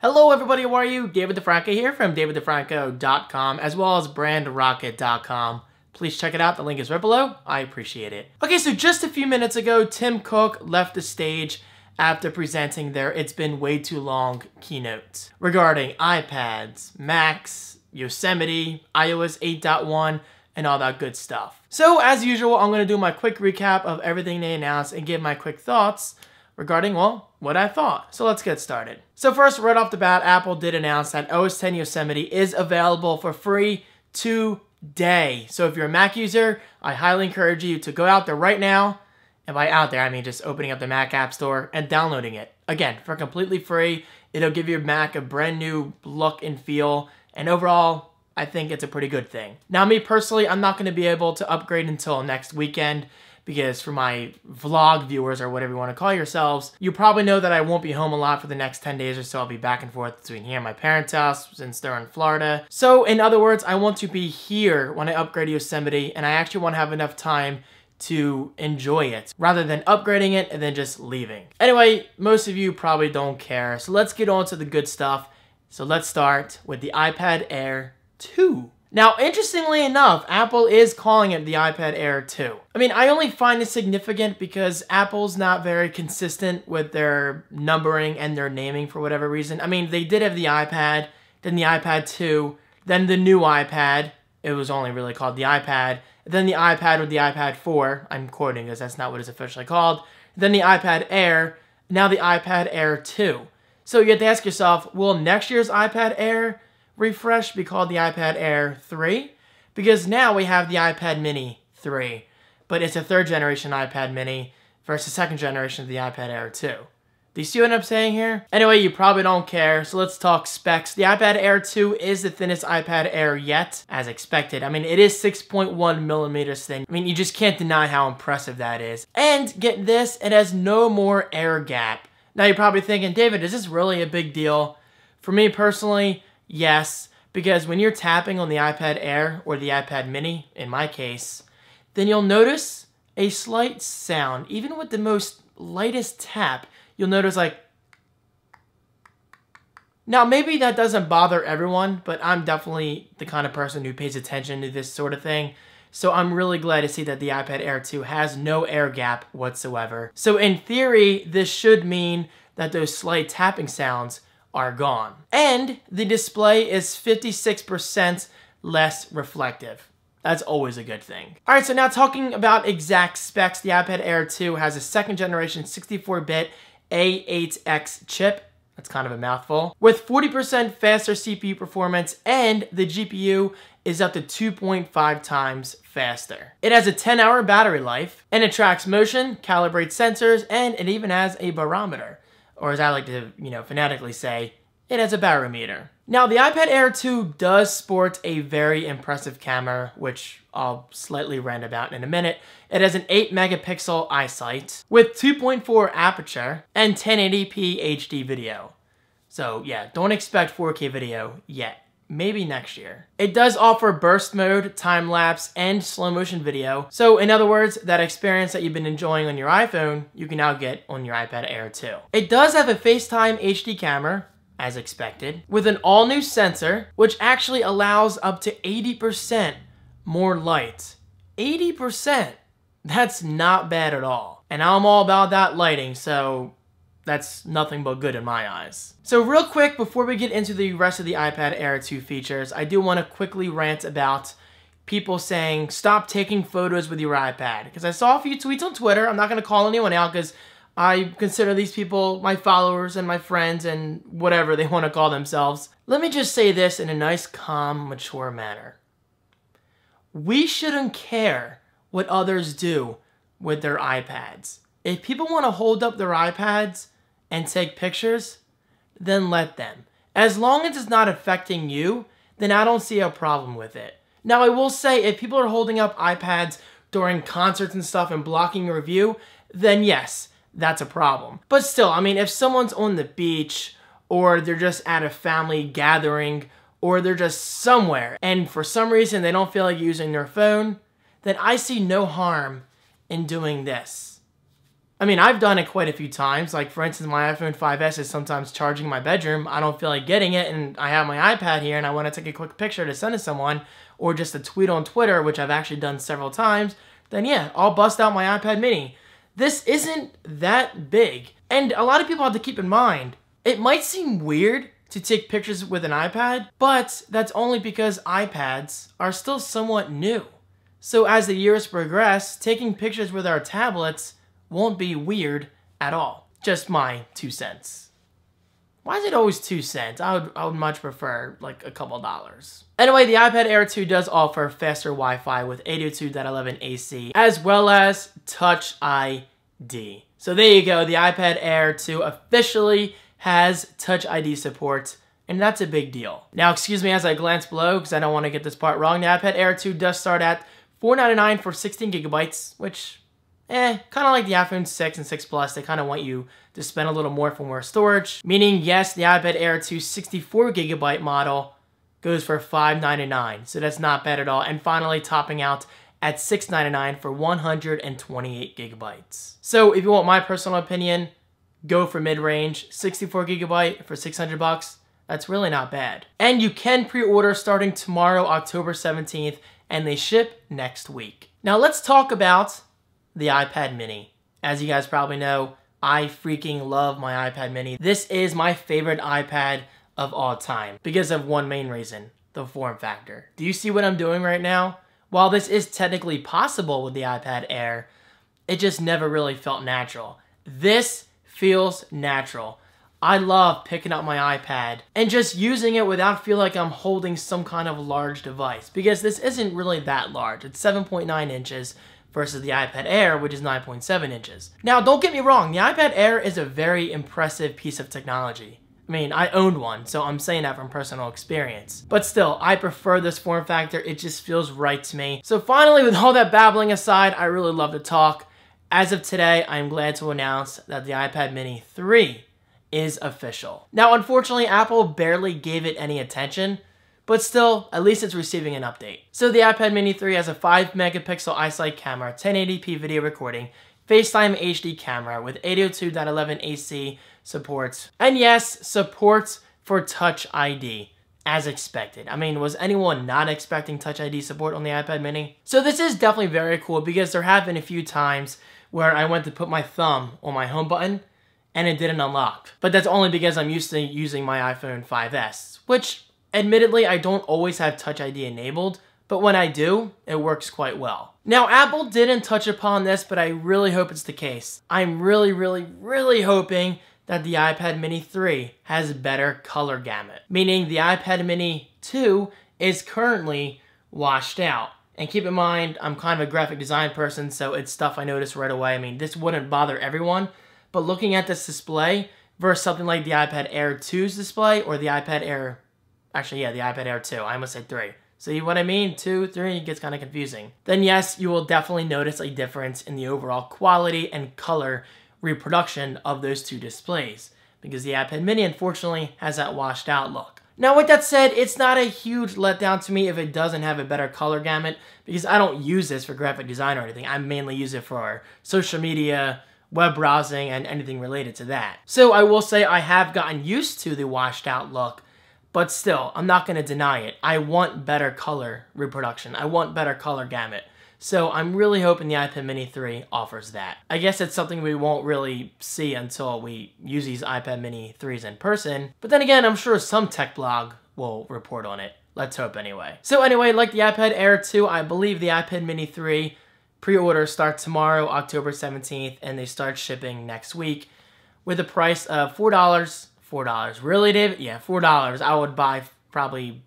Hello everybody, how are you? David DeFranco here from daviddefranco.com as well as brandrocket.com. Please check it out, the link is right below. I appreciate it. Okay, so just a few minutes ago, Tim Cook left the stage after presenting their It's Been Way Too Long keynote regarding iPads, Macs, Yosemite, iOS 8.1, and all that good stuff. So as usual, I'm going to do my quick recap of everything they announced and give my quick thoughts regarding, well, what I thought. So let's get started. So first, right off the bat, Apple did announce that OS X Yosemite is available for free today. So if you're a Mac user, I highly encourage you to go out there right now, and by out there, I mean just opening up the Mac App Store and downloading it. Again, for completely free, it'll give your Mac a brand new look and feel, and overall, I think it's a pretty good thing. Now, me personally, I'm not going to be able to upgrade until next weekend, because for my vlog viewers, or whatever you want to call yourselves, you probably know that I won't be home a lot for the next 10 days or so. I'll be back and forth between here and my parents' house since they're in Florida. So in other words, I want to be here when I upgrade to Yosemite, and I actually want to have enough time to enjoy it rather than upgrading it and then just leaving. Anyway, most of you probably don't care, so let's get on to the good stuff. So let's start with the iPad Air 2. Now, interestingly enough, Apple is calling it the iPad Air 2. I mean, I only find it significant because Apple's not very consistent with their numbering and their naming for whatever reason. I mean, they did have the iPad, then the iPad 2, then the new iPad. It was only really called the iPad. Then the iPad with the iPad 4. I'm quoting because that's not what it's officially called. Then the iPad Air. Now the iPad Air 2. So you have to ask yourself, will next year's iPad Air refresh be called the iPad Air 3? Because now we have the iPad Mini 3, but it's a third generation iPad Mini versus second generation of the iPad Air 2. Do you see what I'm saying here? Anyway, you probably don't care, so let's talk specs. The iPad Air 2 is the thinnest iPad Air yet, as expected. I mean, it is 6.1 millimeters thin. I mean, you just can't deny how impressive that is. And get this, it has no more air gap. Now you're probably thinking, David, is this really a big deal? For me personally, yes, because when you're tapping on the iPad Air or the iPad Mini, in my case, then you'll notice a slight sound. Even with the most lightest tap, you'll notice like... Now, maybe that doesn't bother everyone, but I'm definitely the kind of person who pays attention to this sort of thing. So I'm really glad to see that the iPad Air 2 has no air gap whatsoever. So in theory, this should mean that those slight tapping sounds are gone. And the display is 56% less reflective. That's always a good thing. All right, so now talking about exact specs, the iPad Air 2 has a second generation 64-bit A8X chip. That's kind of a mouthful. With 40% faster CPU performance, and the GPU is up to 2.5 times faster. It has a 10-hour battery life, and it tracks motion, calibrates sensors, and it even has a barometer. Or as I like to, phonetically say, it has a barometer. Now, the iPad Air 2 does sport a very impressive camera, which I'll slightly rant about in a minute. It has an 8 megapixel eyesight with 2.4 aperture and 1080p HD video. So yeah, don't expect 4K video yet. Maybe next year. It does offer burst mode, time-lapse, and slow-motion video. So in other words, that experience that you've been enjoying on your iPhone, you can now get on your iPad Air 2. It does have a FaceTime HD camera, as expected, with an all-new sensor, which actually allows up to 80% more light. 80%! That's not bad at all. And I'm all about that lighting, so that's nothing but good in my eyes. So real quick, before we get into the rest of the iPad Air 2 features, I do want to quickly rant about people saying, stop taking photos with your iPad. Because I saw a few tweets on Twitter. I'm not going to call anyone out because I consider these people my followers and my friends and whatever they want to call themselves. Let me just say this in a nice, calm, mature manner. We shouldn't care what others do with their iPads. If people want to hold up their iPads and take pictures, then let them. As long as it's not affecting you, then I don't see a problem with it. Now, I will say, if people are holding up iPads during concerts and stuff and blocking your view, then yes, that's a problem. But still, I mean, if someone's on the beach, or they're just at a family gathering, or they're just somewhere, and for some reason they don't feel like using their phone, then I see no harm in doing this. I mean, I've done it quite a few times. Like, for instance, my iPhone 5S is sometimes charging in my bedroom. I don't feel like getting it, and I have my iPad here, and I want to take a quick picture to send to someone, or just a tweet on Twitter, which I've actually done several times, then yeah, I'll bust out my iPad mini. This isn't that big. And a lot of people have to keep in mind, it might seem weird to take pictures with an iPad, but that's only because iPads are still somewhat new. So as the years progress, taking pictures with our tablets won't be weird at all. Just my 2 cents. Why is it always 2 cents? I would much prefer like a couple dollars. Anyway, the iPad Air 2 does offer faster Wi-Fi with 802.11ac as well as Touch ID. So there you go, the iPad Air 2 officially has Touch ID support, and that's a big deal. Now, excuse me as I glance below because I don't want to get this part wrong. The iPad Air 2 does start at $499 for 16 gigabytes, which, kind of like the iPhone 6 and 6 Plus, they kind of want you to spend a little more for more storage. Meaning, yes, the iPad Air 2 64 gigabyte model goes for $599, so that's not bad at all. And finally, topping out at $699 for 128 gigabytes. So if you want my personal opinion, go for mid-range, 64 gigabyte for $600. That's really not bad. And you can pre-order starting tomorrow, October 17th, and they ship next week. Now let's talk about the iPad mini. As you guys probably know, I freaking love my iPad mini. This is my favorite iPad of all time because of one main reason, the form factor. Do you see what I'm doing right now? While this is technically possible with the iPad Air, it just never really felt natural. This feels natural. I love picking up my iPad and just using it without feeling like I'm holding some kind of large device, because this isn't really that large. It's 7.9 inches versus the iPad Air, which is 9.7 inches. Now, don't get me wrong, the iPad Air is a very impressive piece of technology. I mean, I owned one, so I'm saying that from personal experience. But still, I prefer this form factor. It just feels right to me. So finally, with all that babbling aside, I really love to talk. As of today, I'm glad to announce that the iPad mini 3 is official. Now, unfortunately, Apple barely gave it any attention, but still, at least it's receiving an update. So the iPad mini 3 has a 5 megapixel iSight camera, 1080p video recording, FaceTime HD camera with 802.11ac supports, and yes, supports for Touch ID, as expected. I mean, was anyone not expecting Touch ID support on the iPad mini? So this is definitely very cool because there have been a few times where I went to put my thumb on my home button and it didn't unlock. But that's only because I'm used to using my iPhone 5S, which admittedly I don't always have Touch ID enabled, but when I do, it works quite well. Now, Apple didn't touch upon this, but I really hope it's the case. I'm really hoping that the iPad mini 3 has better color gamut, meaning the iPad mini 2 is currently washed out. And keep in mind, I'm kind of a graphic design person, so it's stuff I notice right away. I mean, this wouldn't bother everyone, but looking at this display versus something like the iPad Air 2's display, or the iPad Air, actually, yeah, the iPad Air 2, I almost said 3. See what I mean? 2, 3, it gets kind of confusing. Then yes, you will definitely notice a difference in the overall quality and color reproduction of those two displays, because the iPad mini, unfortunately, has that washed out look. Now, with that said, it's not a huge letdown to me if it doesn't have a better color gamut, because I don't use this for graphic design or anything. I mainly use it for social media, web browsing, and anything related to that. So I will say I have gotten used to the washed out look, but still, I'm not going to deny it. I want better color reproduction. I want better color gamut. So I'm really hoping the iPad mini 3 offers that. I guess it's something we won't really see until we use these iPad mini 3s in person. But then again, I'm sure some tech blog will report on it. Let's hope anyway. So anyway, like the iPad Air 2, I believe the iPad mini 3 pre-orders start tomorrow, October 17th, and they start shipping next week with a price of $4. $4. Really, David? Yeah, $4. I would buy probably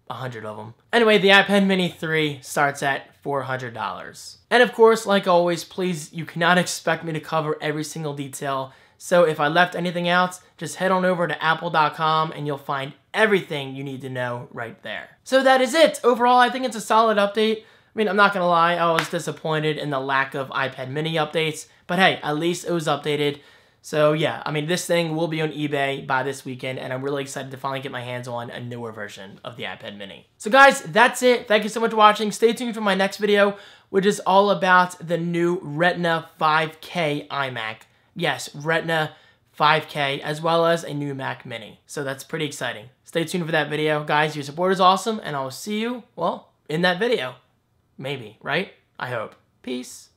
100 of them. Anyway, the iPad mini 3 starts at $400. And of course, like always, please, you cannot expect me to cover every single detail. So if I left anything out, just head on over to apple.com and you'll find everything you need to know right there. So that is it. Overall, I think it's a solid update. I mean, I'm not gonna lie, I was disappointed in the lack of iPad mini updates, but hey, at least it was updated. So yeah, I mean, this thing will be on eBay by this weekend, and I'm really excited to finally get my hands on a newer version of the iPad mini. So guys, that's it. Thank you so much for watching. Stay tuned for my next video, which is all about the new Retina 5K iMac. Yes, Retina 5K, as well as a new Mac Mini. So that's pretty exciting. Stay tuned for that video. Guys, your support is awesome, and I will see you, well, in that video. Maybe, right? I hope. Peace.